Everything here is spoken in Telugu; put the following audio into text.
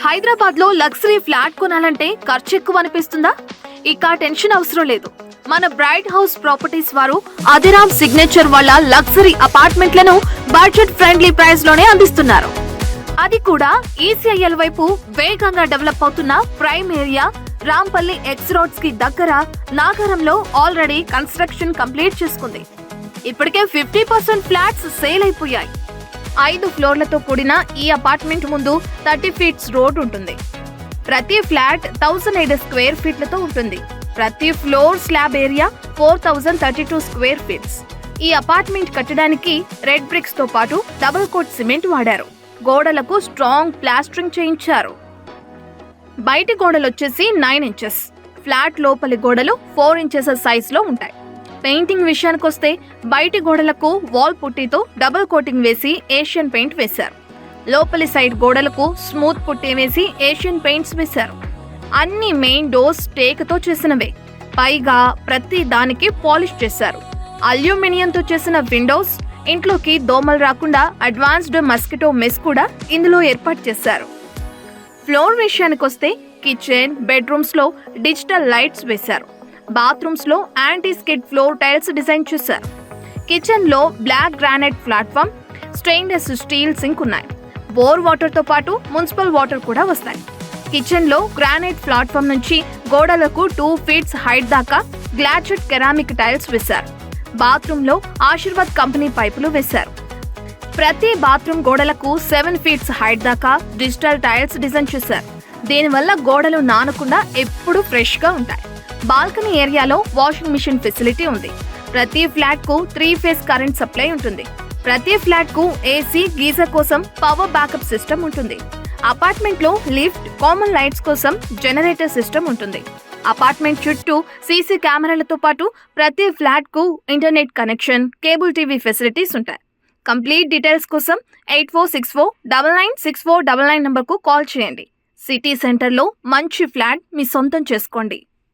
హైదరాబాద్ లో లగ్జరీ ఫ్లాట్ కొనాలంటే ఖర్చు ఎక్కువ అనిపిస్తుందా? ఇక టెన్షన్ అవసరం లేదు. మన బ్రైట్ హౌస్ ప్రాపర్టీస్ వారు అదిరామ్ సిగ్నేచర్ వాళ్ళ లగ్జరీ అపార్ట్మెంట్లను బడ్జెట్ ఫ్రెండ్లీ ప్రైస్ లోనే అందిస్తున్నారు. అది కూడా ఈసీఐఎల్ వైపు వేగంగా డెవలప్ అవుతున్న prime area Rampalli X roads కి దగ్గర నాగరంలో ఆల్రెడీ కన్స్ట్రక్షన్ కంప్లీట్ చేసుకుంది. ఇప్పటికే 50% ఫ్లాట్స్ సేల్ అయిపోయాయి. 5 ఫ్లోర్లతో కూడిన ఈ అపార్ట్మెంట్ ముందు 30 ఫీట్స్ రోడ్ ఉంటుంది. ప్రతి ఫ్లాట్ 1008 స్క్వేర్ ఫీట్లతో ఉంటుంది. ప్రతి floor slab area 4032 square feets. ఈ అపార్ట్మెంట్ కట్టడానికి రెడ్ బ్రిక్స్ తో పాటు డబుల్ కోట్ సిమెంట్ వాడారు. గోడలకు స్ట్రాంగ్ ప్లాస్టరింగ్ చేయించారు. బయటి గోడలు వచ్చేసి 9 ఇంచెస్, ఫ్లాట్ లోపలి గోడలు 4 ఇంచెస్ సైజ్ లో ఉంటాయి. పెయింటింగ్ విషయానికొస్తే బయటి గోడలకు వాల్ పుట్టీతో డబుల్ కోటింగ్ వేసి ఏషియన్ పెయింట్ వేశారు. లోపలి సైడ్ గోడలకు స్మూత్ పుట్టి వేసి ఏషియన్ పెయింట్స్ వేశారు. అన్ని మెయిన్ డోర్స్ టేకుతో చేసినవే. పైగా ప్రతి దానికి పాలిష్ చేశారు. అల్యూమినియంతో చేసిన విండోస్, ఇంట్లోకి దోమలు రాకుండా అడ్వాన్స్డ్ మస్కిటో మెస్ కూడా ఇందులో ఏర్పాటు చేశారు. ఫ్లోర్ విషయానికొస్తే కిచెన్, బెడ్రూమ్స్ లో డిజిటల్ లైట్స్ వేశారు. బాత్రూమ్స్ లో anti skid floor tiles design చేశారు. కిచెన్ లో black granite platform, stainless steel sink ఉన్నాయి. బోర్ వాటర్ తో పాటు మున్సిపల్ వాటర్ కూడా వస్తాయి. కిచెన్ లో గ్రానైట్ ప్లాట్ఫామ్ నుంచి గోడలకు 2 ఫీట్స్ హైట్ దాకా గ్లాచెట్ కెరామిక్ టైల్స్ వేశారు. బాత్రూమ్ లో ఆశీర్వాద్ కంపెనీ పైపులు వేశారు. ప్రతి బాత్రూమ్ గోడలకు 7 ఫీట్స్ హైట్ దాకా డిజిటల్ టైల్స్ డిజైన్ చేశారు. దీనివల్ల గోడలు నానకుండా ఎప్పుడూ ఫ్రెష్ గా ఉంటాయి. బాల్కనీ ఏరియాలో వాషింగ్ మిషన్ ఫెసిలిటీ ఉంది. ప్రతి ఫ్లాట్ కు 3 ఫేజ్ కరెంట్ సప్లై ఉంటుంది. ప్రతి ఫ్లాట్ కు ఏసీ, గీజర్ కోసం పవర్ బ్యాకప్ సిస్టమ్ ఉంటుంది. అపార్ట్మెంట్ లో లిఫ్ట్, కామన్ లైట్స్ కోసం జనరేటర్ సిస్టమ్ ఉంటుంది. అపార్ట్మెంట్ చుట్టూ సీసీ కెమెరాలతో పాటు ప్రతి ఫ్లాట్ కు internet connection, cable TV facilities ఉంటాయి. కంప్లీట్ డీటెయిల్స్ కోసం 8464996499 నంబర్కు కాల్ చేయండి. సిటీ సెంటర్లో మంచి ఫ్లాట్ మీ సొంతం చేసుకోండి.